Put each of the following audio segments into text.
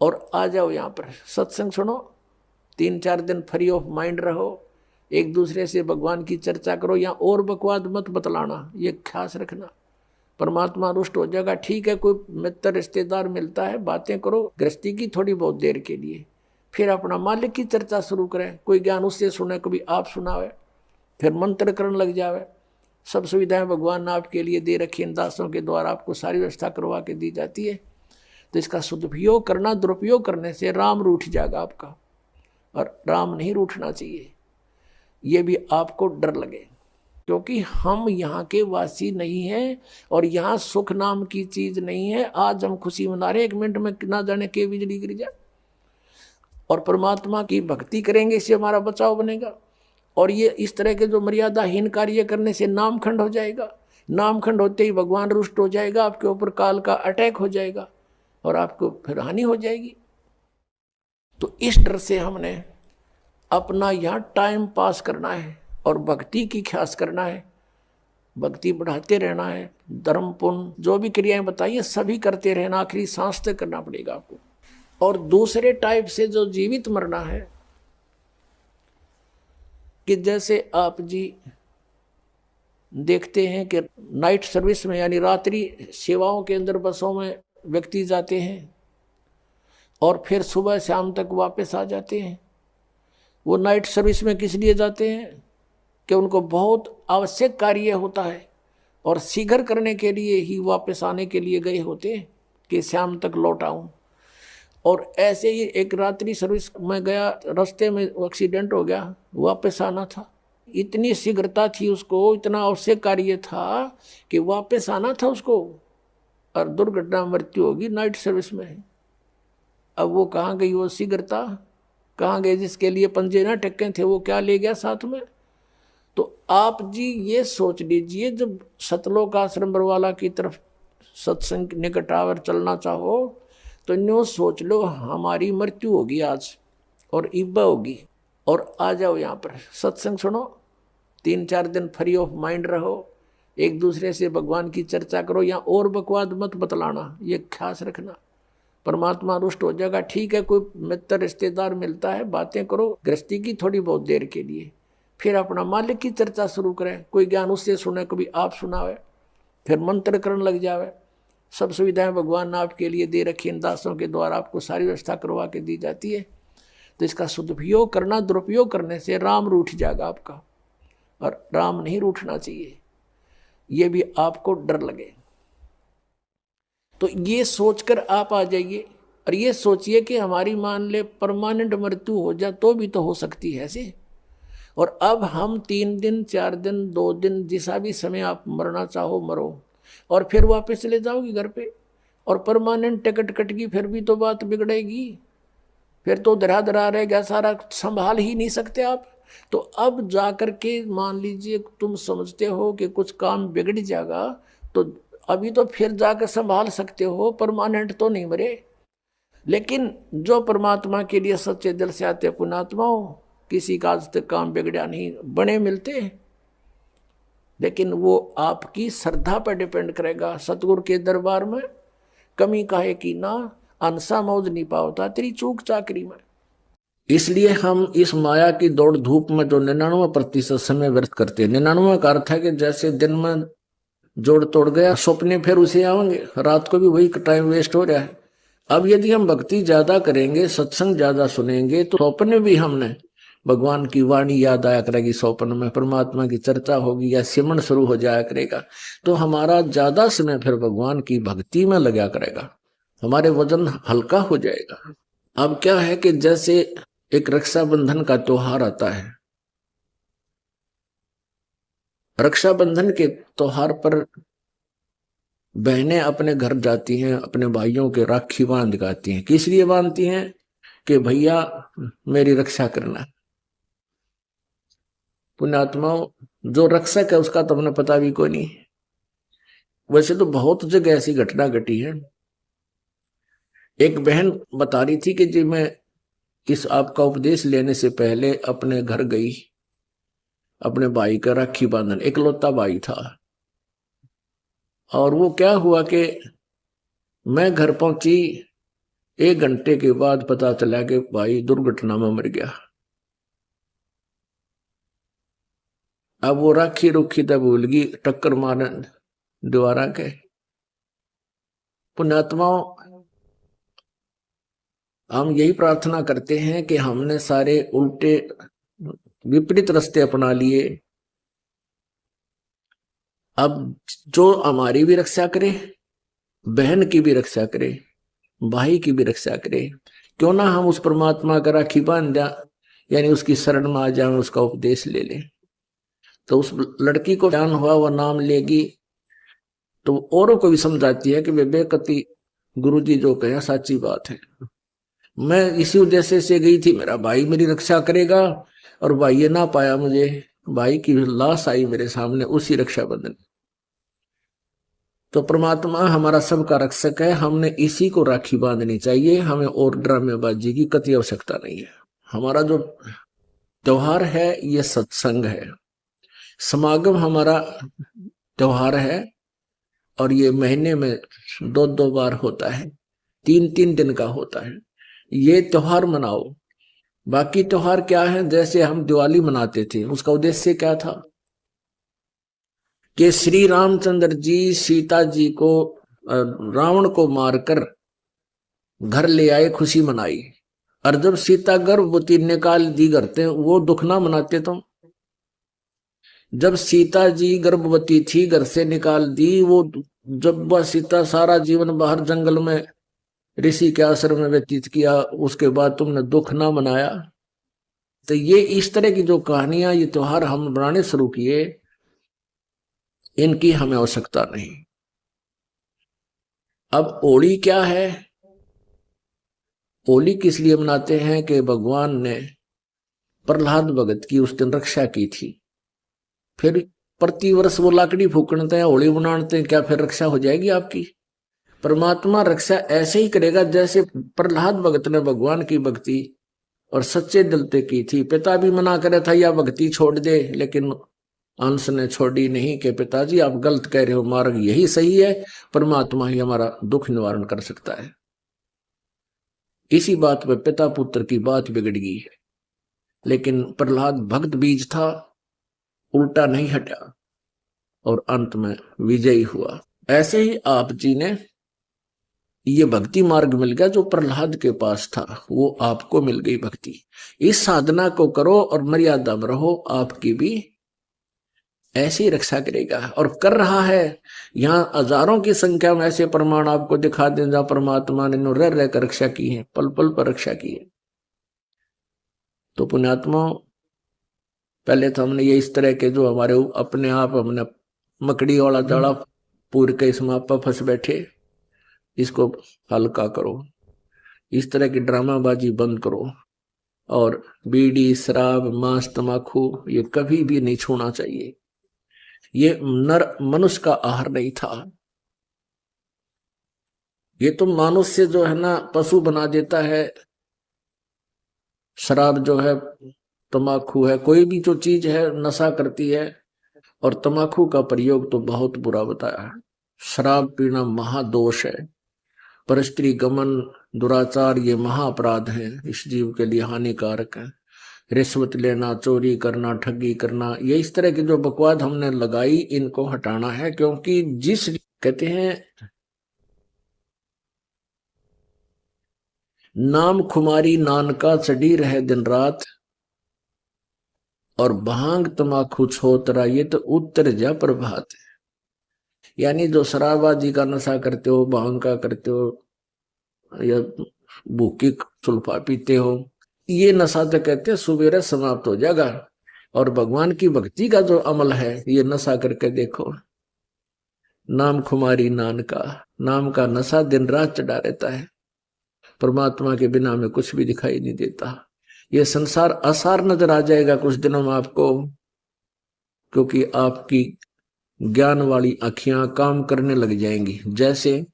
और आ जाओ यहाँ पर सत्संग सुनो, 3-4 दिन फ्री ऑफ माइंड रहो, एक दूसरे से भगवान की चर्चा करो, या और बकवाद मत बतलाना, ये खास रखना। परमात्मा रुष्ट हो जाएगा। ठीक है, कोई मित्र रिश्तेदार मिलता है, बातें करो गृहस्थी की थोड़ी बहुत देर के लिए, फिर अपना मालिक की चर्चा शुरू करें। कोई ज्ञान उससे सुने, कभी आप सुनावे, फिर मंत्र करने लग जावे। सब सुविधाएं भगवान ने आपके लिए दे रखी, इन दासों के द्वारा आपको सारी व्यवस्था करवा के दी जाती है। तो इसका सदुपयोग करना, दुरुपयोग करने से राम रूठ जाएगा आपका, और राम नहीं रूठना चाहिए। ये भी आपको डर लगे, क्योंकि हम यहाँ के वासी नहीं हैं और यहाँ सुख नाम की चीज नहीं है। आज हम खुशी मना रहे, 1 मिनट में ना जाने के बिजली गिर जाए। और परमात्मा की भक्ति करेंगे, इससे हमारा बचाव बनेगा। और ये इस तरह के जो मर्यादाहीन कार्य करने से नामखंड हो जाएगा। नामखंड होते ही भगवान रुष्ट हो जाएगा, आपके ऊपर काल का अटैक हो जाएगा और आपको फिर हानि हो जाएगी। तो इस डर से हमने अपना यहाँ टाइम पास करना है और भक्ति की ख्यास करना है, भक्ति बढ़ाते रहना है। धर्म पुण्य जो भी क्रियाएं बताइए सभी करते रहना, आखिरी सांस तक करना पड़ेगा आपको। और दूसरे टाइप से जो जीवित मरना है, कि जैसे आप जी देखते हैं कि नाइट सर्विस में यानी रात्रि सेवाओं के अंदर बसों में व्यक्ति जाते हैं और फिर सुबह शाम तक वापस आ जाते हैं। वो नाइट सर्विस में किस लिए जाते हैं कि उनको बहुत आवश्यक कार्य होता है और शीघ्र करने के लिए ही वापस आने के लिए गए होते हैं कि शाम तक लौट आऊं। और ऐसे ही एक रात्रि सर्विस में गया, रास्ते में एक्सीडेंट हो गया, वापस आना था, इतनी शीघ्रता थी उसको, इतना आवश्यक कार्य था कि वापस आना था उसको, और दुर्घटना मृत्यु होगी नाइट सर्विस में। अब वो कहाँ गई वो शीघ्रता, कहाँ गए जिसके लिए पंजे ना टक्के थे, वो क्या ले गया साथ में। तो आप जी ये सोच लीजिए, जब सतलोक आश्रम बरवाला की तरफ सत्संग निकटावर चलना चाहो तो न्यू सोच लो हमारी मृत्यु होगी आज और इब्बा होगी, और आ जाओ यहाँ पर सत्संग सुनो, 3-4 दिन फ्री ऑफ माइंड रहो, एक दूसरे से भगवान की चर्चा करो, या और बकवाद मत बतलाना, ये खास रखना। परमात्मा रुष्ट हो जाएगा। ठीक है, कोई मित्र रिश्तेदार मिलता है, बातें करो गृहस्थी की थोड़ी बहुत देर के लिए, फिर अपना मालिक की चर्चा शुरू करें। कोई ज्ञान उससे सुने, कभी आप सुनावे, फिर मंत्र करने लग जावे। सब सुविधाएं भगवान ने आपके लिए दे रखी, इन दासों के द्वारा आपको सारी व्यवस्था करवा के दी जाती है। तो इसका सदुपयोग करना, दुरुपयोग करने से राम रूठ जाएगा आपका, और राम नहीं रूठना चाहिए। ये भी आपको डर लगे। तो ये सोचकर आप आ जाइए और ये सोचिए कि हमारी मान ले परमानेंट मृत्यु हो जाए तो भी तो हो सकती है ऐसे। और अब हम 3 दिन 4 दिन 2 दिन जिसा भी समय आप मरना चाहो मरो, और फिर वापस चले जाओगे घर पे, और परमानेंट टिकट कटगी, फिर भी तो बात बिगड़ेगी, फिर तो धरा धरा रहेगा, सारा संभाल ही नहीं सकते आप। तो अब जाकर के मान लीजिए तुम समझते हो कि कुछ काम बिगड़ जाएगा, तो अभी तो फिर जाकर संभाल सकते हो, परमानेंट तो नहीं मरे। लेकिन जो परमात्मा के लिए सच्चे दिल से आते पुण्यात्माओं, किसी का आज तक काम बिगड़ा नहीं, बने मिलते, लेकिन वो आपकी श्रद्धा पर डिपेंड करेगा। सतगुरु के दरबार में कमी काहे की ना, अंसा मौज नहीं पाता तेरी चूक चाकरी में। इसलिए हम इस माया की दौड़ धूप में जो 99% समय व्यर्थ करते हैं, 99 का अर्थ है कि जैसे दिन में जोड़ तोड़ गया, सपने फिर उसे आएंगे, रात को भी वही टाइम वेस्ट हो रहा है। अब यदि हम भक्ति ज्यादा करेंगे, सत्संग ज्यादा सुनेंगे, तो सपने भी हमने भगवान की वाणी याद आया करेगी, स्वप्न में परमात्मा की चर्चा होगी या सिमरन शुरू हो जाया करेगा, तो हमारा ज्यादा समय फिर भगवान की भक्ति में लगा करेगा, हमारे वजन हल्का हो जाएगा। अब क्या है कि जैसे एक रक्षाबंधन का त्योहार आता है, रक्षाबंधन के त्योहार पर बहनें अपने घर जाती हैं, अपने भाइयों के राखी बांध गाती हैं। किस लिए बांधती हैं? कि भैया मेरी रक्षा करना। पुण्यात्माओं, जो रक्षक है उसका तो हमें पता भी कोई नहीं। वैसे तो बहुत जगह ऐसी घटना घटी है। एक बहन बता रही थी कि जी मैं इस आपका उपदेश लेने से पहले अपने घर गई, अपने भाई का राखी बांधन, इकलौता भाई था, और वो क्या हुआ कि मैं घर पहुंची, 1 घंटे के बाद पता चला कि भाई दुर्घटना में मर गया। अब वो राखी रुखी तब भूल गई, टक्कर मारने द्वारा के। पुण्यात्माओं, हम यही प्रार्थना करते हैं कि हमने सारे उल्टे विपरीत रास्ते अपना लिए। अब जो हमारी भी रक्षा करे, बहन की भी रक्षा करे, भाई की भी रक्षा करे, क्यों ना हम उस परमात्मा का राखी बांध जा, यानी उसकी शरण में आ जाए, उसका उपदेश ले लें। तो उस लड़की को ज्ञान हुआ, वह नाम लेगी तो औरों को भी समझाती है कि वे बेकती गुरु जी जो कहे सच्ची बात है। मैं इसी उद्देश्य से गई थी, मेरा भाई मेरी रक्षा करेगा, और भाई ये ना पाया मुझे, भाई की लाश आई मेरे सामने उसी रक्षाबंधन। तो परमात्मा हमारा सबका रक्षक है, हमने इसी को राखी बांधनी चाहिए, हमें और ड्रामेबाजी की कतई आवश्यकता नहीं है। हमारा जो त्योहार है ये सत्संग है, समागम हमारा त्योहार है, और ये महीने में 2-2 बार होता है, 3-3 दिन का होता है। ये त्योहार मनाओ। बाकी त्योहार क्या है, जैसे हम दिवाली मनाते थे, उसका उद्देश्य क्या था कि श्री रामचंद्र जी सीता जी को, रावण को मारकर घर ले आए, खुशी मनाई। और जब सीता गर्भवती निकाल दी घर से, वो दुख ना मनाते तुम? जब सीता जी गर्भवती थी, घर से निकाल दी, वो जब वह सीता सारा जीवन बाहर जंगल में ऋषि के आश्रम में व्यतीत किया, उसके बाद तुमने दुख ना मनाया? तो ये इस तरह की जो कहानियां, ये त्योहार हम बनाने शुरू किए, इनकी हमें आवश्यकता नहीं। अब होली क्या है? होली किस लिए मनाते हैं कि भगवान ने प्रहलाद भगत की उस दिन रक्षा की थी। फिर प्रतिवर्ष वो लाकड़ी फूकते हैं, होली मनाते हैं, क्या फिर रक्षा हो जाएगी आपकी? परमात्मा रक्षा ऐसे ही करेगा जैसे प्रहलाद भगत ने भगवान की भक्ति और सच्चे दिल से की थी। पिता भी मना करे था या भक्ति छोड़ दे, लेकिन अंश ने छोड़ी नहीं कि पिताजी आप गलत कह रहे हो, मार्ग यही सही है, परमात्मा ही हमारा दुख निवारण कर सकता है। इसी बात पे पिता पुत्र की बात बिगड़ गई है, लेकिन प्रहलाद भक्त बीज था, उल्टा नहीं हटा और अंत में विजयी हुआ। ऐसे ही आप जी ने ये भक्ति मार्ग मिल गया जो प्रहलाद के पास था, वो आपको मिल गई भक्ति। इस साधना को करो और मर्यादा में रहो, आपकी भी ऐसी रक्षा करेगा और कर रहा है। यहाँ हजारों की संख्या में ऐसे प्रमाण आपको दिखा दें जहां परमात्मा ने रह रहकर रक्षा की है, पल पल पर रक्षा की है। तो पुण्यात्मा, पहले तो हमने ये इस तरह के जो हमारे अपने आप हमने मकड़ी वाला जाड़ा पूर के इसमें आप फंस बैठे, इसको हल्का करो, इस तरह की ड्रामाबाजी बंद करो, और बीड़ी शराब मांस तमाकू ये कभी भी नहीं छूना चाहिए। ये नर मनुष्य का आहार नहीं था। ये तो मनुष्य जो है ना पशु बना देता है। शराब जो है, तमाकू है, कोई भी जो चीज है नशा करती है, और तमाकू का प्रयोग तो बहुत बुरा बताया है। शराब पीना महादोष है, परस्त्री गमन दुराचार ये महाअपराध है, इस जीव के लिए हानिकारक है। रिश्वत लेना, चोरी करना, ठगी करना, ये इस तरह की जो बकवाद हमने लगाई, इनको हटाना है। क्योंकि जिस कहते हैं नाम खुमारी नानका चढ़ी रहे दिन रात, और भांग तमाकू छोतरा ये तो उत्तर जा प्रभात है। यानी जो शराबाजी का नशा करते हो, भांग का करते हो, या भूखी सुल्फा पीते हो, ये नशा तो कहते हैं सुबेरे समाप्त हो जाएगा। और भगवान की भक्ति का जो अमल है, ये नशा करके देखो, नाम खुमारी नानका, नाम का नशा दिन रात चढ़ा रहता है, परमात्मा के बिना में कुछ भी दिखाई नहीं देता। ये संसार असार नजर आ जाएगा कुछ दिनों में आपको, क्योंकि आपकी ज्ञान वाली आंखियां काम करने लग जाएंगी। जैसे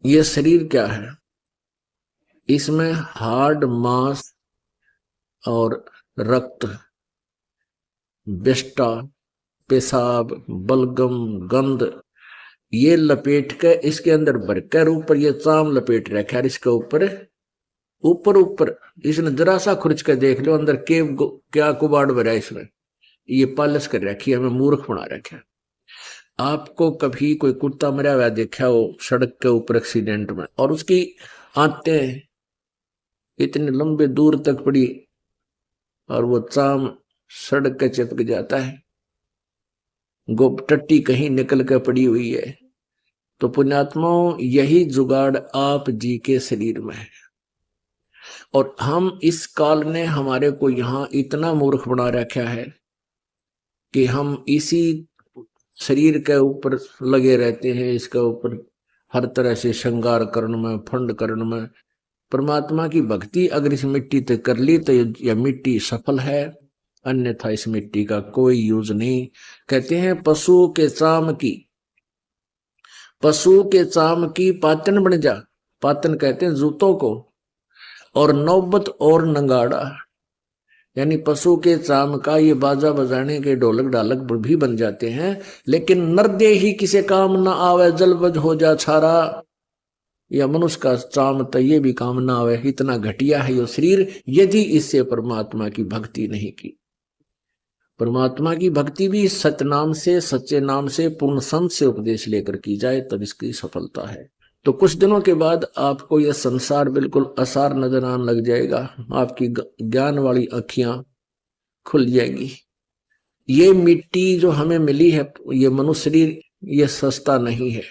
ये शरीर क्या है, इसमें हार्ड मांस और रक्त, विष्टा, पेशाब, बलगम, गंध, ये लपेट के इसके अंदर भर कर ऊपर ये चाम लपेट रखा है, इसके ऊपर ऊपर ऊपर इसने जरा सा खुरच के देख लो अंदर क्या कुबाड़ भरा है इसमें। ये पालिश कर रखी है, हमें मूर्ख बना रखा है। आपको कभी कोई कुत्ता मरा हुआ देखा हो सड़क के ऊपर एक्सीडेंट में, और उसकी आंतें इतने लंबे दूर तक पड़ी और वो चाम सड़क के चिपक जाता है, टट्टी कहीं निकल कर पड़ी हुई है। तो पुण्यात्माओं, यही जुगाड़ आप जी के शरीर में है। और हम इस काल ने हमारे को यहां इतना मूर्ख बना रखा है कि हम इसी शरीर के ऊपर लगे रहते हैं, इसके ऊपर हर तरह से श्रृंगार करने में, फंड करने में। परमात्मा की भक्ति अगर इस मिट्टी तक कर ली तो यह मिट्टी सफल है, अन्यथा इस मिट्टी का कोई यूज नहीं। कहते हैं पशु के चाम की पातन बन जा। पातन कहते हैं जूतों को, और नौबत और नंगाड़ा, यानी पशु के चाम का ये बाजा बजाने के ढोलक ढालक भी बन जाते हैं। लेकिन नरदे ही किसे काम ना आवे, जलबज हो जा छारा। या मनुष्य का चाम तो ये भी काम ना आवे, इतना घटिया है ये शरीर, यदि इससे परमात्मा की भक्ति नहीं की। परमात्मा की भक्ति भी सतनाम से, सच्चे नाम से, पूर्ण संत से उपदेश लेकर की जाए तब इसकी सफलता है। तो कुछ दिनों के बाद आपको यह संसार बिल्कुल असार नजर आने लग जाएगा, आपकी ज्ञान वाली अखियां खुल जाएगी। ये मिट्टी जो हमें मिली है, ये मनुष्य शरीर, ये सस्ता नहीं है।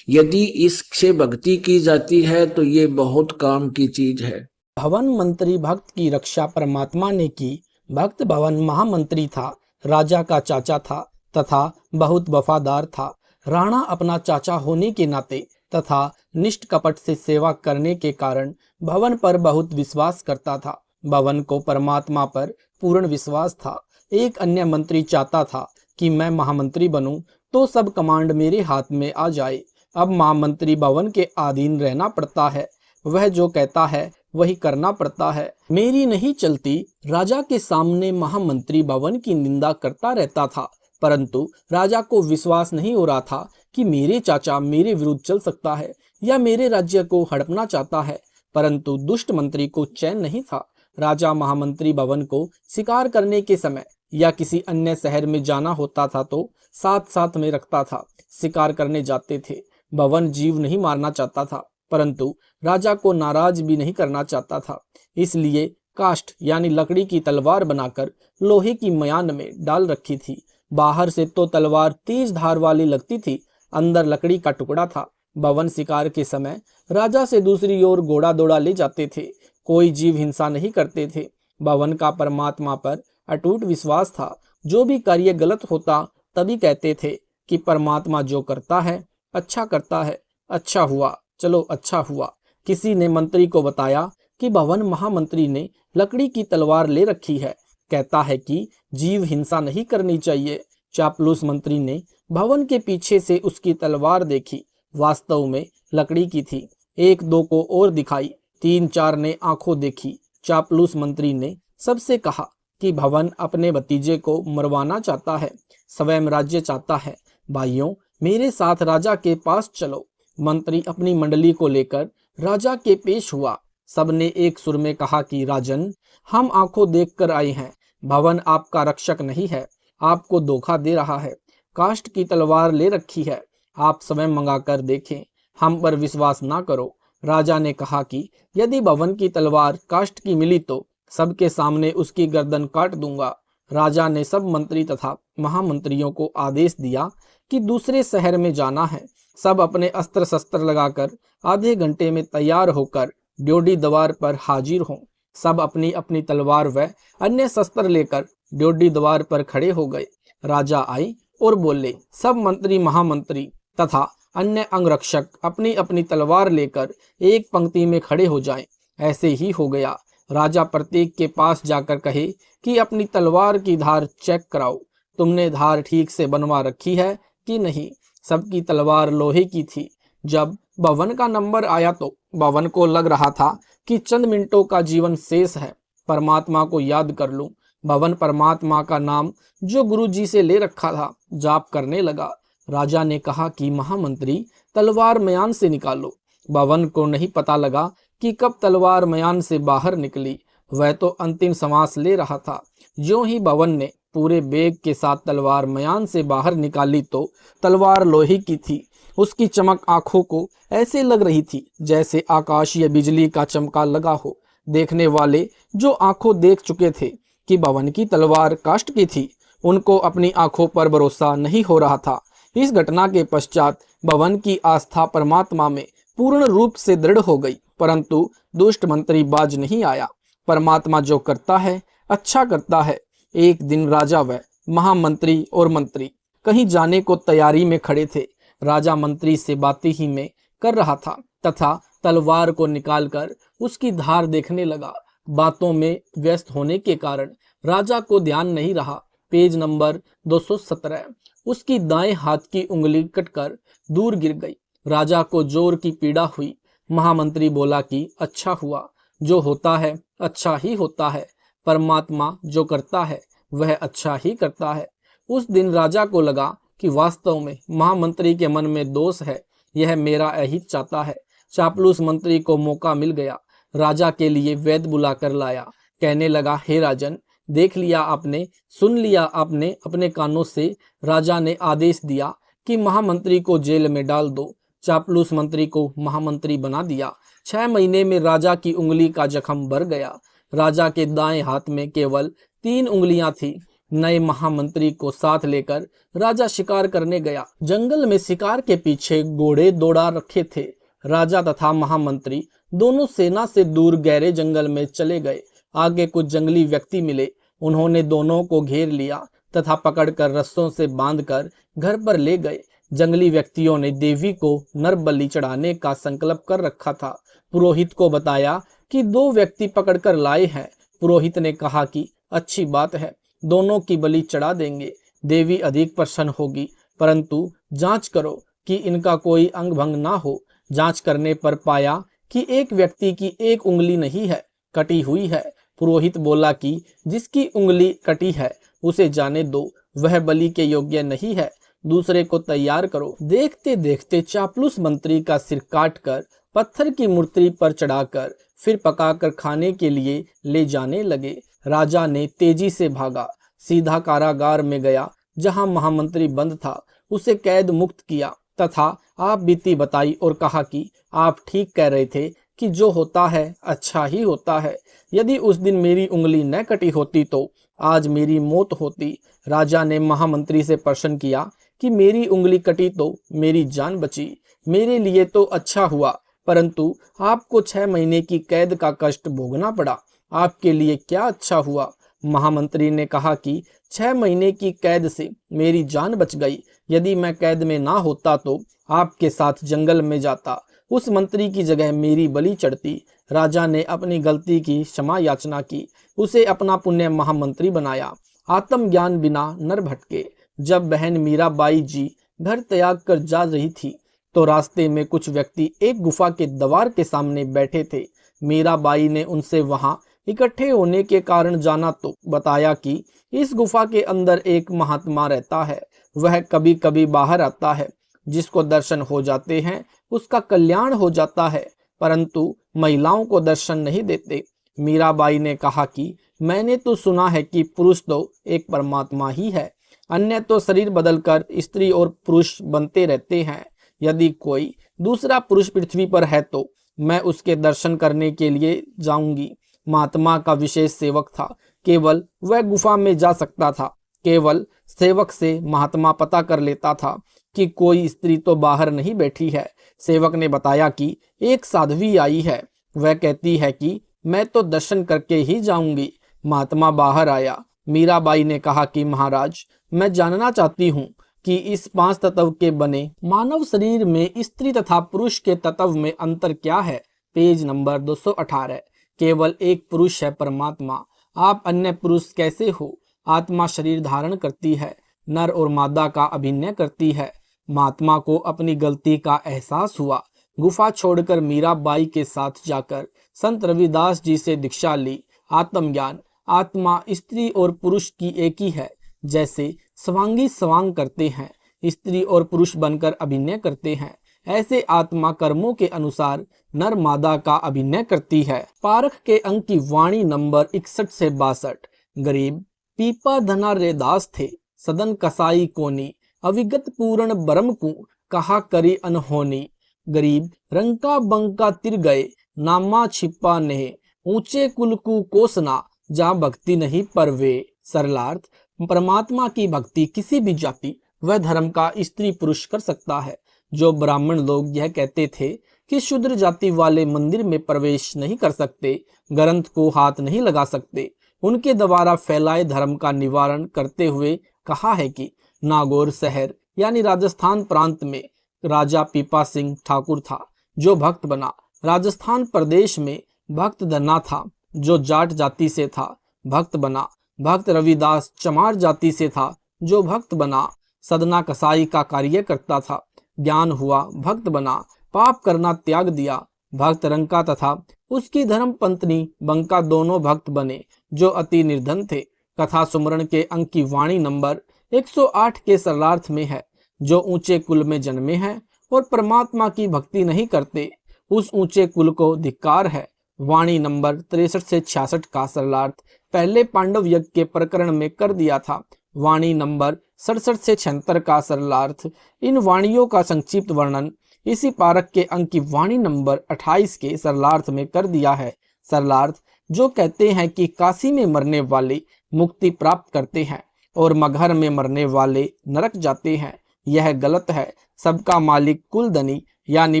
यदि इससे भक्ति की जाती है तो ये बहुत काम की चीज है। भवन मंत्री भक्त की रक्षा परमात्मा ने की। भक्त भवन महामंत्री था, राजा का चाचा था तथा बहुत वफादार था। राणा अपना चाचा होने के नाते तथा निष्ठ कपट से सेवा करने के कारण भवन पर बहुत विश्वास करता था। भवन को परमात्मा पर पूर्ण विश्वास था। एक अन्य मंत्री चाहता था कि मैं महामंत्री बनूं तो सब कमांड मेरे हाथ में आ जाए। अब महामंत्री भवन के अधीन रहना पड़ता है, वह जो कहता है वही करना पड़ता है। मेरी नहीं चलती। राजा के सामने महामंत्री भवन की निंदा करता रहता था, परंतु राजा को विश्वास नहीं हो रहा था कि मेरे चाचा मेरे विरुद्ध चल सकता है या मेरे राज्य को हड़पना चाहता है। परंतु दुष्ट मंत्री को चैन नहीं था। राजा महामंत्री भवन को शिकार करने के समय या किसी अन्य शहर में जाना होता था तो साथ साथ में रखता था। शिकार करने जाते थे। भवन जीव नहीं मारना चाहता था, परंतु राजा को नाराज भी नहीं करना चाहता था। इसलिए काष्ठ यानी लकड़ी की तलवार बनाकर लोहे की मयान में डाल रखी थी। बाहर से तो तलवार तेज धार वाली लगती थी, अंदर लकड़ी का टुकड़ा था। भवन शिकार के समय राजा से दूसरी ओर घोड़ा दौड़ा ले जाते थे। कोई जीव हिंसा नहीं करते थे। भवन का परमात्मा पर अटूट विश्वास था। जो भी कार्य गलत होता तभी कहते थे कि परमात्मा जो करता है अच्छा करता है, अच्छा हुआ, चलो अच्छा हुआ। किसी ने मंत्री को बताया कि भवन महामंत्री ने लकड़ी की तलवार ले रखी है, कहता है कि जीव हिंसा नहीं करनी चाहिए। चापलूस मंत्री ने भवन के पीछे से उसकी तलवार देखी, वास्तव में लकड़ी की थी। एक दो को और दिखाई, तीन चार ने आंखों देखी। चापलूस मंत्री ने सबसे कहा कि भवन अपने भतीजे को मरवाना चाहता है, स्वयं राज्य चाहता है। भाइयों, मेरे साथ राजा के पास चलो। मंत्री अपनी मंडली को लेकर राजा के पेश हुआ। सबने एक सुर में कहा कि राजन, हम आंखों देखकर आए हैं। भवन आपका रक्षक नहीं है, आपको धोखा दे रहा है। काष्ठ की तलवार ले रखी है, आप स्वयं मंगाकर देखें, हम पर विश्वास ना करो। राजा ने कहा कि यदि भवन की तलवार काष्ठ की मिली तो सबके सामने उसकी गर्दन काट दूंगा। राजा ने सब मंत्री तथा महामंत्रियों को आदेश दिया कि दूसरे शहर में जाना है। सब अपने अस्त्र शस्त्र लगाकर आधे घंटे में तैयार होकर ड्योढ़ी द्वार पर हाजिर हों। सब अपनी अपनी तलवार व अन्य शस्त्र लेकर ड्योढ़ी द्वार पर खड़े हो गए। राजा आए और बोले, सब मंत्री महामंत्री तथा अन्य अंगरक्षक अपनी अपनी तलवार लेकर एक पंक्ति में खड़े हो जाएं। ऐसे ही हो गया। राजा प्रत्येक के पास जाकर कहे कि अपनी तलवार की धार चेक कराओ, तुमने धार ठीक से बनवा रखी है कि नहीं। सबकी तलवार लोहे की थी। जब भवन का नंबर आया तो भवन को लग रहा था कि चंद मिनटों का जीवन शेष है, परमात्मा को याद कर लूं। भवन परमात्मा का नाम जो गुरु जी से ले रखा था जाप करने लगा। राजा ने कहा कि महामंत्री तलवार मयान से निकालो। बवन को नहीं पता लगा कि कब तलवार मयान से बाहर निकली। वह तो अंतिम सांस ले रहा था। ज्यों ही बवन ने पूरे बेग के साथ तलवार मयान से बाहर निकाली तो तलवार लोहे की थी। उसकी चमक आंखों को ऐसे लग रही थी जैसे आकाशीय बिजली का चमका लगा हो। देखने वाले जो आंखों देख चुके थे कि बवन की तलवार काष्ठ की थी, उनको अपनी आंखों पर भरोसा नहीं हो रहा था। इस घटना के पश्चात बवन की आस्था परमात्मा में पूर्ण रूप से दृढ़ हो गई, परंतु दुष्ट मंत्री बाज नहीं आया। परमात्मा जो करता है अच्छा करता है। एक दिन राजा व महामंत्री और मंत्री कहीं जाने को तैयारी में खड़े थे। राजा मंत्री से बातें ही में कर रहा था तथा तलवार को निकालकर उसकी धार देखने लगा। बातों में व्यस्त होने के कारण राजा को ध्यान नहीं रहा। Page number 217। उसकी दाएं हाथ की उंगली कटकर दूर गिर गई। राजा को जोर की पीड़ा हुई। महामंत्री बोला कि अच्छा हुआ, जो होता है अच्छा ही होता है। परमात्मा जो करता है वह अच्छा ही करता है। उस दिन राजा को लगा कि वास्तव में महामंत्री के मन में दोष है। यह मेरा अहित चाहता है। चापलूस मंत्री को मौका मिल गया। राजा के लिए वैद्य बुलाकर लाया। कहने लगा, हे राजन, देख लिया आपने, सुन लिया आपने अपने कानों से। राजा ने आदेश दिया कि महामंत्री को जेल में डाल दो। चापलूस मंत्री को महामंत्री बना दिया। 6 महीने में राजा की उंगली का जख्म भर गया। राजा के दाएं हाथ में केवल 3 उंगलियां थी। नए महामंत्री को साथ लेकर राजा शिकार करने गया। जंगल में शिकार के पीछे घोड़े दौड़ा रखे थे। राजा तथा महामंत्री दोनों सेना से दूर गहरे जंगल में चले गए। आगे कुछ जंगली व्यक्ति मिले। उन्होंने दोनों को घेर लिया तथा पकड़कर रस्सों से बांधकर घर पर ले गए। जंगली व्यक्तियों ने देवी को नर बलि चढ़ाने का संकल्प कर रखा था। पुरोहित को बताया कि 2 व्यक्ति पकड़कर लाए हैं। पुरोहित ने कहा कि अच्छी बात है, दोनों की बलि चढ़ा देंगे। देवी अधिक प्रसन्न होगी, परंतु जांच करो कि इनका कोई अंग भंग ना हो। जांच करने पर पाया कि एक व्यक्ति की 1 उंगली नहीं है, कटी हुई है। पुरोहित बोला कि जिसकी उंगली कटी है उसे जाने दो, वह बलि के योग्य नहीं है। दूसरे को तैयार करो। देखते देखते चापलूस मंत्री का सिर काटकर पत्थर की मूर्ति पर चढ़ाकर फिर पकाकर खाने के लिए ले जाने लगे। राजा ने तेजी से भागा, सीधा कारागार में गया जहां महामंत्री बंद था। उसे कैद मुक्त किया तथा आप बीती बताई और कहा कि आप ठीक कह रहे थे कि जो होता है अच्छा ही होता है। यदि उस दिन मेरी उंगली न कटी होती तो आज मेरी मौत होती। राजा ने महामंत्री से प्रश्न किया कि मेरी उंगली कटी तो मेरी जान बची। मेरे लिए तो अच्छा हुआ, परंतु आपको 6 महीने की कैद का कष्ट भोगना पड़ा। आपके लिए क्या अच्छा हुआ? महामंत्री ने कहा कि 6 महीने की कैद से मेरी जान बच गई। यदि मैं कैद में ना होता तो आपके साथ जंगल में जाता, उस मंत्री की जगह मेरी बलि चढ़ती। राजा ने अपनी गलती की क्षमा याचना की, उसे अपना पुण्य महामंत्री बनाया। आत्मज्ञान बिना नर भटके। जब बहन मीराबाई जी घर त्याग कर जा रही थी तो रास्ते में कुछ व्यक्ति एक गुफा के द्वार के सामने बैठे थे। मीराबाई ने उनसे वहां इकट्ठे होने के कारण जाना तो बताया कि इस गुफा के अंदर एक महात्मा रहता है। वह कभी कभी बाहर आता है। जिसको दर्शन हो जाते हैं उसका कल्याण हो जाता है, परंतु महिलाओं को दर्शन नहीं देते। मीराबाई ने कहा कि मैंने तो सुना है कि पुरुष तो एक परमात्मा ही है, अन्य तो शरीर बदलकर स्त्री और पुरुष बनते रहते हैं। यदि कोई दूसरा पुरुष पृथ्वी पर है तो मैं उसके दर्शन करने के लिए जाऊंगी। महात्मा का विशेष सेवक था, केवल वह गुफा में जा सकता था। केवल सेवक से महात्मा पता कर लेता था कि कोई स्त्री तो बाहर नहीं बैठी है। सेवक ने बताया कि एक साध्वी आई है, वह कहती है कि मैं तो दर्शन करके ही जाऊंगी। महात्मा बाहर आया। मीराबाई ने कहा कि महाराज, मैं जानना चाहती हूँ कि इस 5 तत्व के बने मानव शरीर में स्त्री तथा पुरुष के तत्व में अंतर क्या है। Page number 218। केवल एक पुरुष है, परमात्मा। आप अन्य पुरुष कैसे हो? आत्मा शरीर धारण करती है, नर और मादा का अभिनय करती है। महात्मा को अपनी गलती का एहसास हुआ। गुफा छोड़कर मीराबाई के साथ जाकर संत रविदास जी से दीक्षा ली। आत्मज्ञान। आत्मा स्त्री और पुरुष की एक ही है। जैसे स्वांगी स्वांग करते हैं, स्त्री और पुरुष बनकर अभिनय करते हैं। ऐसे आत्मा कर्मों के अनुसार नर मादा का अभिनय करती है। पारख के अंक की वाणी नंबर 61 से 62। गरीब पीपा धना रेदास थे, सदन कसाई कोनी, अविगत पूर्ण बरम को कहा करी अनहोनी। गरीब रंका बंका तिर गए, नामा छिपा ने, ऊंचे कुल को कोसना, जहाँ भक्ति नहीं परवे। सरलार्थ, परमात्मा की भक्ति किसी भी जाति व धर्म का स्त्री पुरुष कर सकता है। जो ब्राह्मण लोग यह कहते थे कि शूद्र जाति वाले मंदिर में प्रवेश नहीं कर सकते, ग्रंथ को हाथ नहीं लगा सकते, उनके द्वारा फैलाए धर्म का निवारण करते हुए कहा है कि नागौर शहर यानी राजस्थान प्रांत में राजा पीपा सिंह ठाकुर था, जो भक्त बना। राजस्थान प्रदेश में भक्त धन्ना था, जो जाट जाति से था, भक्त बना। भक्त रविदास चमार जाति से था, जो भक्त बना। सदना कसाई का कार्य करता था, ज्ञान हुआ, भक्त बना। पाप करना त्याग दिया, भक्त रंका तथा उसकी धर्म पत्नी बंका दोनों भक्त बने, जो अति निर्धन थे। कथा सुमरण के अंक की वाणी नंबर 108 के सरलार्थ में है। जो ऊंचे कुल में जन्मे हैं और परमात्मा की भक्ति नहीं करते, उस ऊंचे कुल को धिक्कार है। वाणी नंबर 63 से 66 का सरलार्थ पहले पांडव यज्ञ के प्रकरण में कर दिया था। वाणी नंबर 67 से 76 का सरलार्थ। इन वाणियों का संक्षिप्त वर्णन इसी पारक के अंक की वाणी नंबर 28 के सरलार्थ में कर दिया है। सरलार्थ, जो कहते हैं कि काशी में मरने वाले मुक्ति प्राप्त करते हैं और मगहर में मरने वाले नरक जाते हैं, यह गलत है। सबका मालिक कुलधनी यानी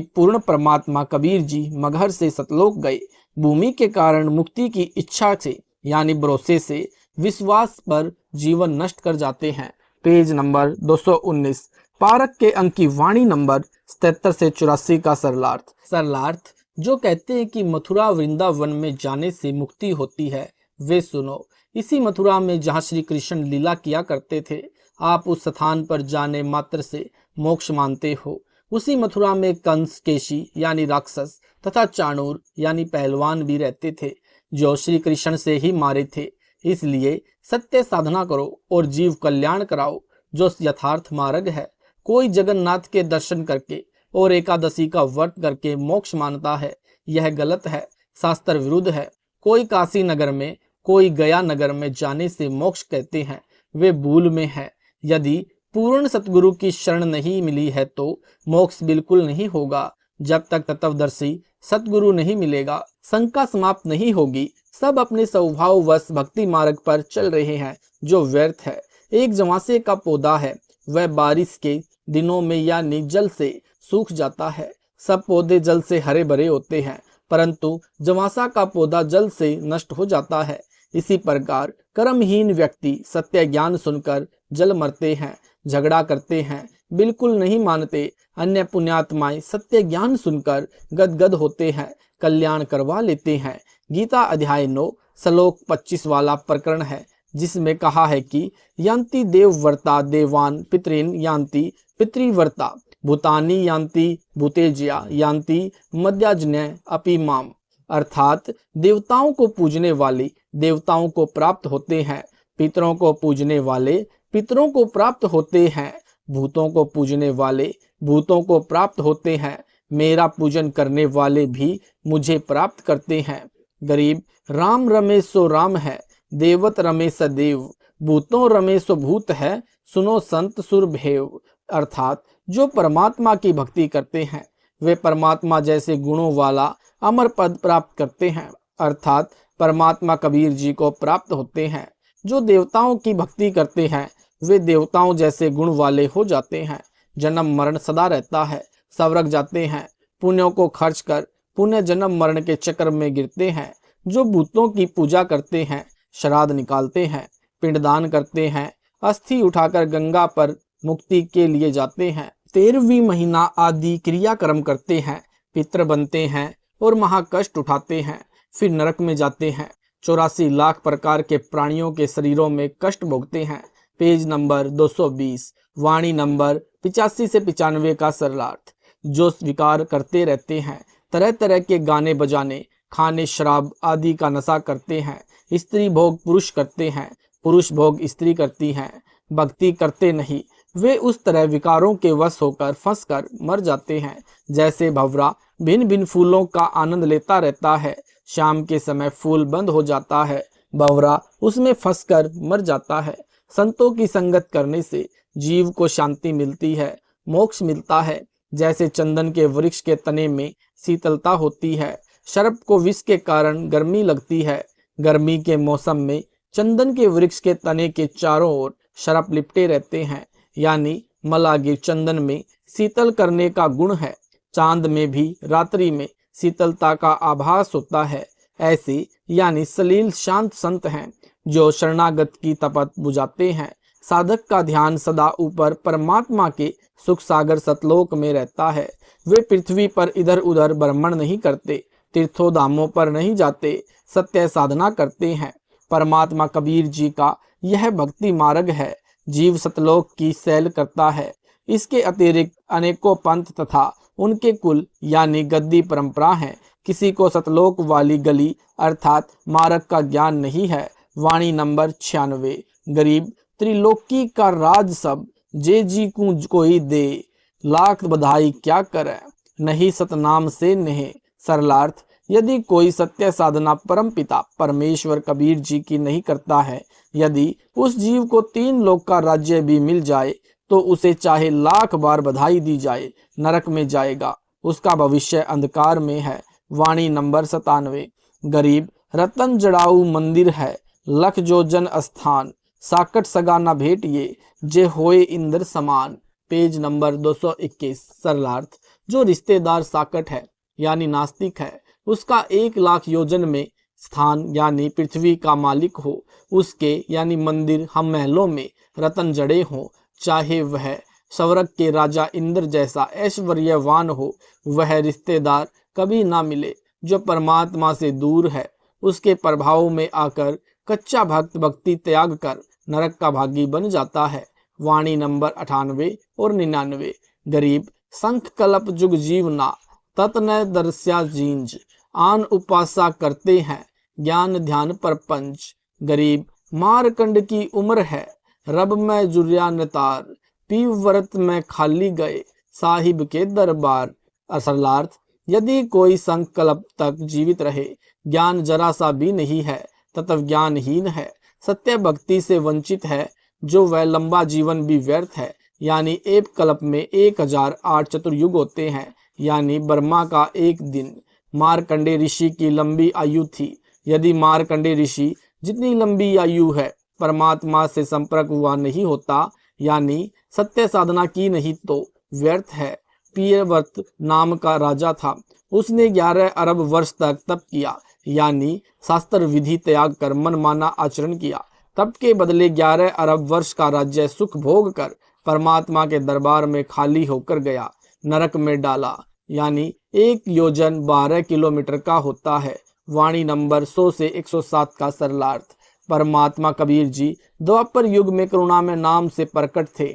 पूर्ण परमात्मा कबीर जी मगहर से सतलोक गए। भूमि के कारण मुक्ति की इच्छा से यानी भरोसे से विश्वास पर जीवन नष्ट कर जाते हैं। Page number 219। पारक के अंक की वाणी नंबर 77 से 84 का सरलार्थ। सरलार्थ, जो कहते हैं कि मथुरा वृंदावन में जाने से मुक्ति होती है, वे सुनो। इसी मथुरा में जहाँ श्री कृष्ण लीला किया करते थे, आप उस स्थान पर जाने मात्र से मोक्ष मानते हो। उसी मथुरा में कंस, केशी यानी राक्षस तथा चाणूर यानी पहलवान भी रहते थे, जो श्री कृष्ण से ही मारे थे। इसलिए सत्य साधना करो और जीव कल्याण कराओ, जो यथार्थ मार्ग है। कोई जगन्नाथ के दर्शन करके और एकादशी का व्रत करके मोक्ष मानता है, यह गलत है, शास्त्र विरुद्ध है। कोई काशी नगर में, कोई गया नगर में जाने से मोक्ष कहते हैं, वे भूल में है। यदि पूर्ण सतगुरु की शरण नहीं मिली है तो मोक्ष बिल्कुल नहीं होगा। जब तक तत्वदर्शी सतगुरु नहीं मिलेगा, शंका समाप्त नहीं होगी। सब अपने स्वभाववश भक्ति मार्ग पर चल रहे हैं, जो व्यर्थ है। एक जवासे का पौधा है, वह बारिश के दिनों में यानी जल से सूख जाता है। सब पौधे जल से हरे भरे होते हैं, परंतु जवासा का पौधा जल से नष्ट हो जाता है। इसी प्रकार कर्महीन व्यक्ति सत्य ज्ञान सुनकर जल मरते हैं, झगड़ा करते हैं, बिल्कुल नहीं मानते। अन्य पुण्यात्माएं सत्य ज्ञान सुनकर गदगद होते हैं, कल्याण करवा लेते हैं। गीता अध्याय 9 श्लोक 25 वाला प्रकरण है, जिसमें कहा है कि यान्ति देवव्रता देवान पितॄन यान्ति पितृव्रता भूतानि यान्ति भूतेज्या यान्ति मद्याजन्य अपि माम। अर्थात देवताओं को पूजने वाले देवताओं को प्राप्त होते हैं, पितरों को पूजने वाले पितरों को प्राप्त होते हैं, भूतों को पूजने वाले भूतों को प्राप्त होते हैं। मेरा पूजन करने वाले भी मुझे प्राप्त करते हैं। गरीब राम रमे सो राम है, देवत रमे स देव, भूतों रमे सो भूत है, सुनो संत सुर भेव। अर्थात जो परमात्मा की भक्ति करते हैं, वे परमात्मा जैसे गुणों वाला अमर पद प्राप्त करते हैं, अर्थात परमात्मा कबीर जी को प्राप्त होते हैं। जो देवताओं की भक्ति करते हैं, वे देवताओं जैसे गुण वाले हो जाते हैं। जन्म मरण सदा रहता है, स्वर्ग जाते हैं, पुण्यों को खर्च कर पुण्य जन्म मरण के चक्र में गिरते हैं। जो भूतों की पूजा करते हैं, श्राद्ध निकालते हैं, पिंडदान करते हैं, अस्थि उठाकर गंगा पर मुक्ति के लिए जाते हैं, 13वीं महीना आदि क्रियाक्रम करते हैं, पितृ बनते हैं और महाकष्ट उठाते हैं, फिर नरक में जाते हैं। 84 लाख प्रकार के प्राणियों के शरीरों में कष्ट भोगते हैं। Page number 220। वाणी नंबर 85 से 95 का सरलार्थ। जो स्वीकार करते रहते हैं, तरह तरह के गाने बजाने, खाने, शराब आदि का नशा करते हैं, स्त्री भोग पुरुष करते हैं, पुरुष भोग स्त्री करती हैं, भक्ति करते नहीं, वे उस तरह विकारों के वश होकर फंसकर मर जाते हैं जैसे भंवरा भिन्न भिन्न फूलों का आनंद लेता रहता है। शाम के समय फूल बंद हो जाता है, भंवरा उसमें फंसकर मर जाता है। संतों की संगत करने से जीव को शांति मिलती है, मोक्ष मिलता है। जैसे चंदन के वृक्ष के तने में शीतलता होती है, सर्प को विष के कारण गर्मी लगती है। गर्मी के मौसम में चंदन के वृक्ष के तने के चारों ओर सर्प लिपटे रहते हैं, यानी मलागे चंदन में शीतल करने का गुण है। चांद में भी रात्रि में शीतलता का आभास होता है। ऐसे यानी सलील शांत संत हैं जो शरणागत की तपत बुझाते हैं। साधक का ध्यान सदा ऊपर परमात्मा के सुख सागर सतलोक में रहता है। वे पृथ्वी पर इधर उधर भ्रमण नहीं करते, तीर्थों धामों पर नहीं जाते, सत्य साधना करते हैं। परमात्मा कबीर जी का यह भक्ति मार्ग है। जीव सतलोक की सैल करता है। इसके अतिरिक्त अनेकों पंथ तथा उनके कुल यानी गद्दी परंपरा है। किसी को सतलोक वाली गली अर्थात मार्ग का ज्ञान नहीं है। वाणी नंबर 96। गरीब त्रिलोकी का राज सब जे जी को कोई दे, लाख बधाई क्या करे नहीं सतनाम से नहीं। सरलार्थ, यदि कोई सत्य साधना परम पिता परमेश्वर कबीर जी की नहीं करता है, यदि उस जीव को 3 लोक का राज्य भी मिल जाए तो उसे चाहे लाख बार बधाई दी जाए, नरक में जाएगा। उसका भविष्य अंधकार में है। वाणी नंबर 97। गरीब रतन जड़ाऊ मंदिर है, लख जो जन स्थान, साकट सगा न भेटिए जे होए इंद्र समान। Page number 221। सरलार्थ, जो रिश्तेदार साकट है यानी नास्तिक है, उसका 1 लाख योजन में स्थान यानी पृथ्वी का मालिक हो, उसके यानी मंदिर हम महलों में रतन जड़े हों, चाहे वह स्वर्ग के राजा इंद्र जैसा ऐश्वर्यवान हो, वह रिश्तेदार कभी ना मिले। जो परमात्मा से दूर है, उसके प्रभाव में आकर कच्चा भक्त भक्ति त्याग कर नरक का भागी बन जाता है। वाणी नंबर 98 और 99। गरीब संख कल्प जुग जीवना, तत्न दर्श्या जींज, आन उपासा करते हैं ज्ञान ध्यान पर पंच। गरीब मारकंड की उम्र है, रब में जुर्या नतार, पीव व्रत में खाली गए साहिब के दरबार। असरलार्थ, यदि कोई संकल्प तक जीवित रहे, ज्ञान जरा सा भी नहीं है, तत्व ज्ञानहीन है, सत्य भक्ति से वंचित है, जो वह लंबा जीवन भी व्यर्थ है। यानी एक कल्प में 1008 चतुर्युग होते हैं, यानी ब्रह्मा का 1 दिन। मारकंडे ऋषि की लंबी आयु थी। यदि मारकंडे ऋषि जितनी लंबी आयु है परमात्मा से संपर्क हुआ नहीं होता, यानी सत्य साधना की नहीं तो व्यर्थ है। पियव्रत नाम का राजा था, उसने 11 अरब वर्ष तक तप किया, यानी शास्त्र विधि त्याग कर मनमाना आचरण किया। तप के बदले 11 अरब वर्ष का राज्य सुख भोग कर परमात्मा के दरबार में खाली होकर गया, नरक में डाला। यानी 1 योजन 12 किलोमीटर का होता है। वाणी नंबर 100 से 107 का सरलार्थ। परमात्मा कबीर जी द्वापर युग में करुणा में नाम से प्रकट थे।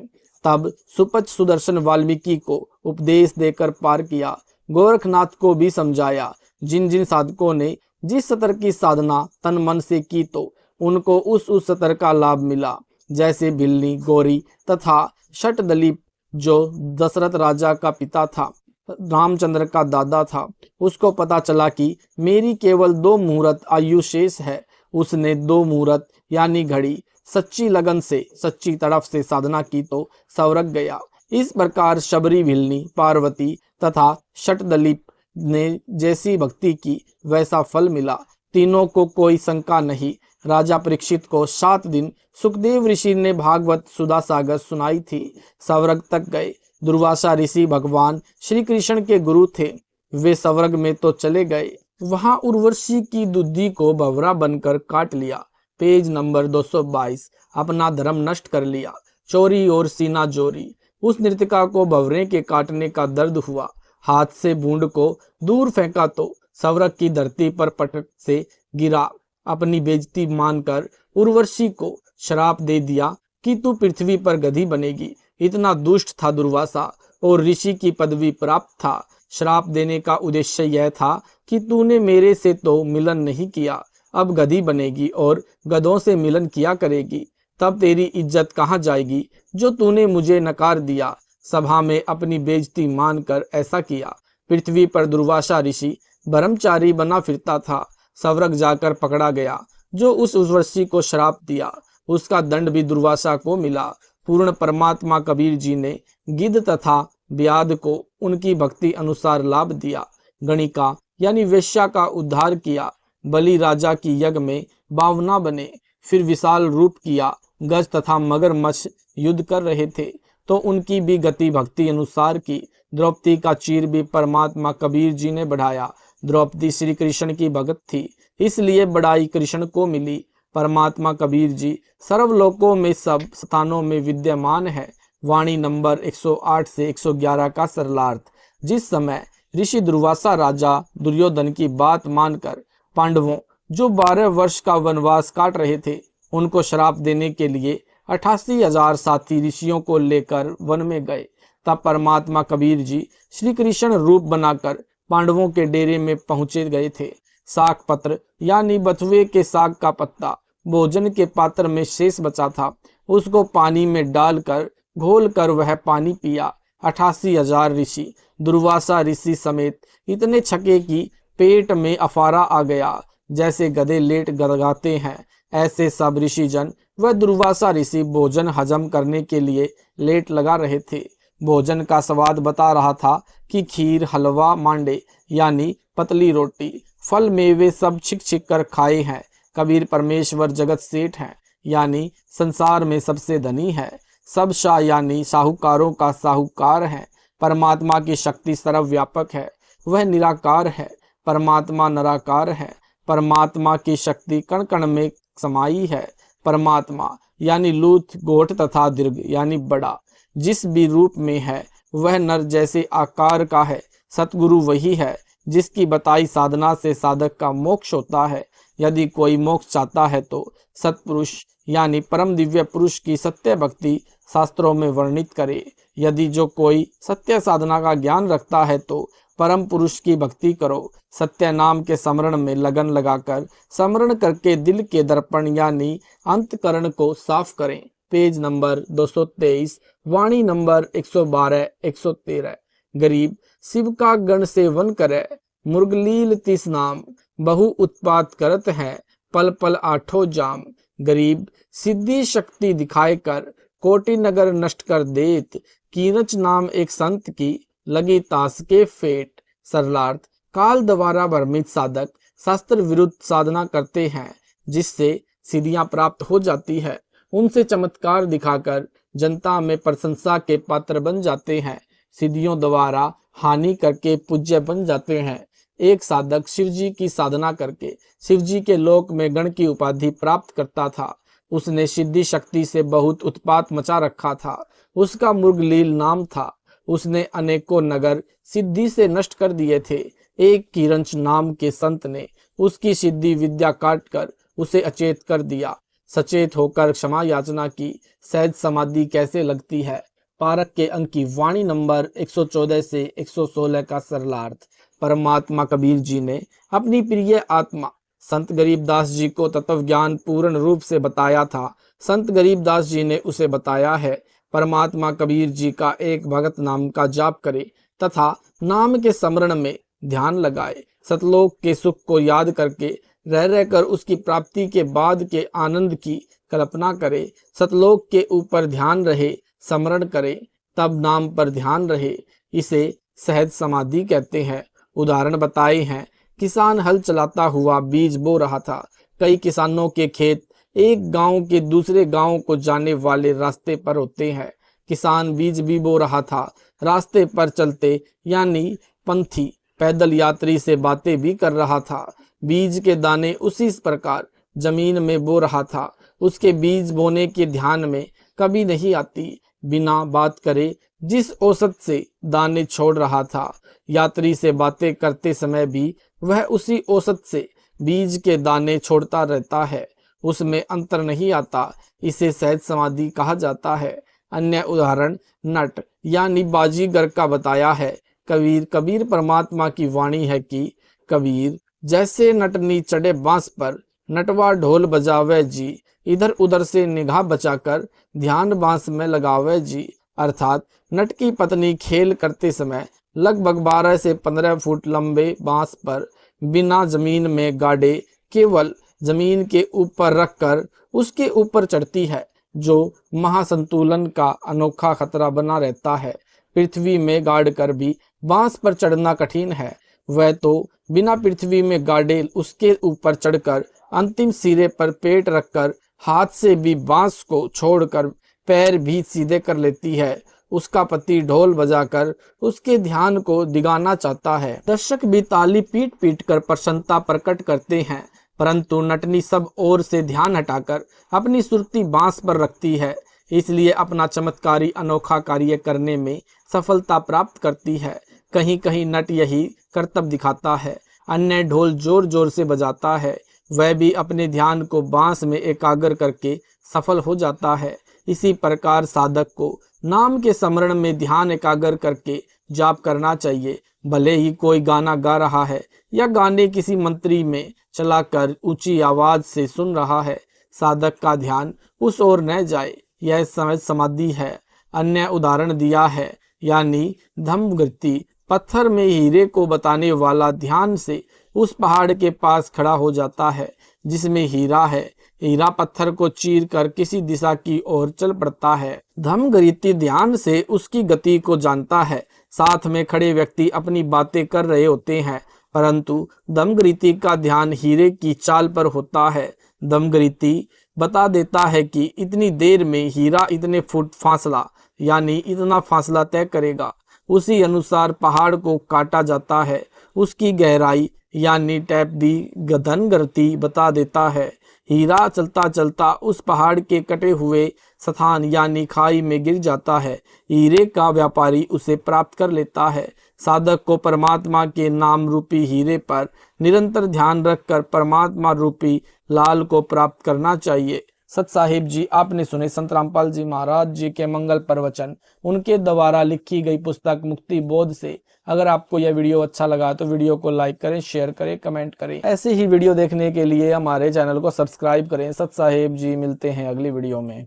तब सुपच सुदर्शन वाल्मीकि को उपदेश देकर पार किया। गोरखनाथ को भी समझाया। जिन जिन साधकों ने जिस सतर की साधना तन मन से की तो उनको उस सतर का लाभ मिला। जैसे भिल्ली गौरी तथा शटदलीप जो दशरथ राजा का पिता था, रामचंद्र का दादा था, उसको पता चला कि मेरी केवल 2 मुहूर्त आयु शेष है। उसने 2 मुहूर्त यानी घड़ी सच्ची लगन से सच्ची तड़फ से साधना की तो स्वर्ग गया। इस प्रकार शबरी भिल्ली पार्वती तथा शटदलीप ने जैसी भक्ति की वैसा फल मिला। तीनों को कोई शंका नहीं। राजा परीक्षित को 7 दिन सुखदेव ऋषि ने भागवत सुधा सागर सुनाई थी। स्वर्ग तक गए। दुर्वासा ऋषि भगवान श्री कृष्ण के गुरु थे। वे स्वर्ग में तो चले गए, वहां उर्वशी की दुद्धि को भंवरा बनकर काट लिया। Page number 222। अपना धर्म नष्ट कर लिया, चोरी और सीना जोरी। उस नृतिका को भंवरे के काटने का दर्द हुआ। हाथ से बूंद को दूर फेंका तो स्वर्ग की धरती पर पटक से गिरा। अपनी बेइज्जती मानकर उर्वशी को श्राप दे दिया कि तू पृथ्वी पर गधी बनेगी। इतना दुष्ट था दुर्वासा और ऋषि की पदवी प्राप्त था। श्राप देने का उद्देश्य यह था कि तूने मेरे से तो मिलन नहीं किया, अब गधी बनेगी और गधों से मिलन किया करेगी। तब तेरी इज्जत कहाँ जाएगी जो तूने मुझे नकार दिया, सभा में अपनी बेइज्जती मानकर ऐसा किया। पृथ्वी पर दुर्वासा ऋषि ब्रह्मचारी बना फिरता था, स्वर्ग जाकर पकड़ा गया। जो उस उर्वशी को श्राप दिया उसका दंड भी दुर्वासा को मिला। पूर्ण परमात्मा कबीर जी ने गिद्ध तथा ब्याध को उनकी भक्ति अनुसार लाभ दिया। गणिका यानी वेश्या का उद्धार किया। बलि राजा की यज्ञ में बावना बने, फिर विशाल रूप किया। गज तथा मगरमच्छ युद्ध कर रहे थे तो उनकी भी गति भक्ति अनुसार की। द्रौपदी का चीर भी परमात्मा कबीर जी ने बढ़ाया। द्रौपदी श्री कृष्ण की भगत थी, इसलिए बड़ाई कृष्ण को मिली। परमात्मा कबीर जी सर्वलोकों में सब स्थानों में विद्यमान है। वाणी नंबर 108 से 111 का सरलार्थ। जिस समय ऋषि दुर्वासा राजा दुर्योधन की बात मानकर पांडवों जो 12 वर्ष का वनवास काट रहे थे उनको श्राप देने के लिए 88,000 साथी ऋषियों को लेकर वन में गए, तब परमात्मा कबीर जी श्री कृष्ण रूप बनाकर पांडवों के डेरे में पहुंचे गए थे। साग पत्र यानी बथुए के साग का पत्ता भोजन के पात्र में शेष बचा था, उसको पानी में डालकर घोल कर वह पानी पिया। 88,000 ऋषि दुर्वासा ऋषि समेत इतने छके कि पेट में अफारा आ गया। जैसे गधे लेट गड़गाते हैं ऐसे सब ऋषि जन वह दुर्वासा ऋषि भोजन हजम करने के लिए लेट लगा रहे थे। भोजन का स्वाद बता रहा था कि खीर, हलवा, मांडे यानी पतली रोटी, फल मेवे सब छिक छिक कर खाए हैं। कबीर परमेश्वर जगत सेठ हैं यानी संसार में सबसे धनी है। सब शाह यानी साहूकारों का साहूकार है। परमात्मा की शक्ति सर्वव्यापक है, वह निराकार है। परमात्मा निराकार है। परमात्मा की शक्ति कण कण में समाई है। परमात्मा यानी लूथ, गोठ तथा दीर्घ यानी बड़ा जिस भी रूप में है वह नर जैसे आकार का है। सतगुरु वही है जिसकी बताई साधना से साधक का मोक्ष होता है। यदि कोई मोक्ष चाहता है तो सत्पुरुष यानी परम दिव्य पुरुष की सत्य भक्ति शास्त्रों में वर्णित करे। यदि जो कोई सत्य साधना का ज्ञान रखता है तो परम पुरुष की भक्ति करो। सत्य नाम के स्मरण में लगन लगाकर स्मरण करके दिल के दर्पण यानी अंतकरण को साफ करें। पेज नंबर 223, वाणी नंबर 112-113। गरीब शिव का गण सेवन करे, मुर्गलील तिस नाम, बहु उत्पात करत है, पल पल आठों जाम। गरीब सिद्धि शक्ति दिखाए कर, कोटि नगर नष्ट कर देत, कीनच नाम एक संत की, लगी ताश के फेट। सरलार्थ, काल द्वारा भ्रमित साधक शास्त्र विरुद्ध साधना करते हैं जिससे सिद्धियां प्राप्त हो जाती है। उनसे चमत्कार दिखाकर जनता में प्रशंसा के पात्र बन जाते हैं। सिद्धियों द्वारा हानि करके पूज्य बन जाते हैं। एक साधक शिव जी की साधना करके शिव जी के लोक में गण की उपाधि प्राप्त करता था। उसने सिद्धि शक्ति से बहुत उत्पात मचा रखा था। उसका मुर्गलील नाम था। उसने अनेकों नगर सिद्धि से नष्ट कर दिए थे। एक किरंच नाम के संत ने उसकी सिद्धि विद्या काट कर उसे अचेत कर दिया। सचेत होकर क्षमा याचना की। सहज समाधि कैसे लगती है। पारक के अंक की वाणी नंबर 114 से 116 का सरलार्थ। परमात्मा कबीर जी ने अपनी प्रिय आत्मा संत गरीबदास जी को तत्व ज्ञान पूर्ण रूप से बताया था। संत गरीबदास जी ने उसे बताया है। परमात्मा कबीर जी का एक भगत नाम का जाप करे तथा नाम के स्मरण में ध्यान लगाए। सतलोक के सुख को याद करके रह रहकर उसकी प्राप्ति के बाद के आनंद की कल्पना करे। सतलोक के ऊपर ध्यान रहे, स्मरण करे, तब नाम पर ध्यान रहे। इसे सहज समाधि कहते हैं। उदाहरण बताए हैं। किसान हल चलाता हुआ बीज बो रहा था। कई किसानों के खेत एक गांव के दूसरे गांव को जाने वाले रास्ते पर होते हैं। किसान बीज भी बो रहा था। रास्ते पर चलते यानी पंथी पैदल यात्री से बातें भी कर रहा था। बीज के दाने उसी प्रकार जमीन में बो रहा था। उसके बीज बोने के ध्यान में कभी नहीं आती। बिना बात करे जिस औसत से दाने छोड़ रहा था, यात्री से बातें करते समय भी वह उसी औसत से बीज के दाने छोड़ता रहता है। उसमें अंतर नहीं आता। इसे सहज समाधि कहा जाता है। अन्य उदाहरण नट यानी बाजीगर का बताया है। कबीर परमात्मा की वाणी है कि कबीर जैसे नटनी चढ़े बांस पर, नटवा ढोल बजावे जी, इधर उधर से निगाह बचाकर ध्यान बांस में लगावे जी। अर्थात नट की पत्नी खेल करते समय लगभग 12 से 15 फुट लंबे बांस पर बिना जमीन में गाड़े केवल जमीन के ऊपर रखकर उसके ऊपर चढ़ती है, जो महासंतुलन का अनोखा खतरा बना रहता है। पृथ्वी में गाड़ कर भी बांस पर चढ़ना कठिन है, वह तो बिना पृथ्वी में गाड़े उसके ऊपर चढ़कर अंतिम सिरे पर पेट रखकर हाथ से भी बांस को छोड़कर पैर भी सीधे कर लेती है। उसका पति ढोल बजाकर उसके ध्यान को दिगाना चाहता है। दर्शक भी ताली पीट पीट कर प्रसन्नता प्रकट करते हैं, परंतु नटनी सब ओर से ध्यान हटाकर अपनी सुरती बांस पर रखती है, इसलिए अपना चमत्कारी अनोखा कार्य करने में सफलता प्राप्त करती है। कहीं कहीं नट यही करतब दिखाता है, अन्य ढोल जोर जोर से बजाता है, वह भी अपने ध्यान को बांस में एकाग्र करके सफल हो जाता है। इसी प्रकार साधक को नाम के स्मरण में ध्यान एकाग्र करके जाप करना चाहिए। भले ही कोई गाना गा रहा है या गाने किसी मंत्री में चलाकर ऊंची आवाज से सुन रहा है, साधक का ध्यान उस ओर न जाए, यह समझ समाधि है। अन्य उदाहरण दिया है, यानी धम्मगति पत्थर में हीरे को बताने वाला ध्यान से उस पहाड़ के पास खड़ा हो जाता है जिसमें हीरा है। हीरा पत्थर को चीर कर किसी दिशा की ओर चल पड़ता है। धम्मगति ध्यान से उसकी गति को जानता है। साथ में खड़े व्यक्ति अपनी बातें कर रहे होते हैं, परंतु धम्मगति का ध्यान हीरे की चाल पर होता है। धम्मगति बता देता है कि इतनी देर में हीरा इतने फुट फासला यानी इतना फासला तय करेगा। उसी अनुसार पहाड़ को काटा जाता है। उसकी गहराई यानी टैप भी धम्मगति बता देता है। हीरा चलता चलता उस पहाड़ के कटे हुए स्थान यानी खाई में गिर जाता है। हीरे का व्यापारी उसे प्राप्त कर लेता है। साधक को परमात्मा के नाम रूपी हीरे पर निरंतर ध्यान रखकर परमात्मा रूपी लाल को प्राप्त करना चाहिए। सत साहिब जी, आपने सुने संत रामपाल जी महाराज जी के मंगल प्रवचन, उनके द्वारा लिखी गई पुस्तक मुक्ति बोध से। अगर आपको यह वीडियो अच्छा लगा तो वीडियो को लाइक करें, शेयर करें, कमेंट करें। ऐसे ही वीडियो देखने के लिए हमारे चैनल को सब्सक्राइब करें। सत साहिब जी, मिलते हैं अगली वीडियो में।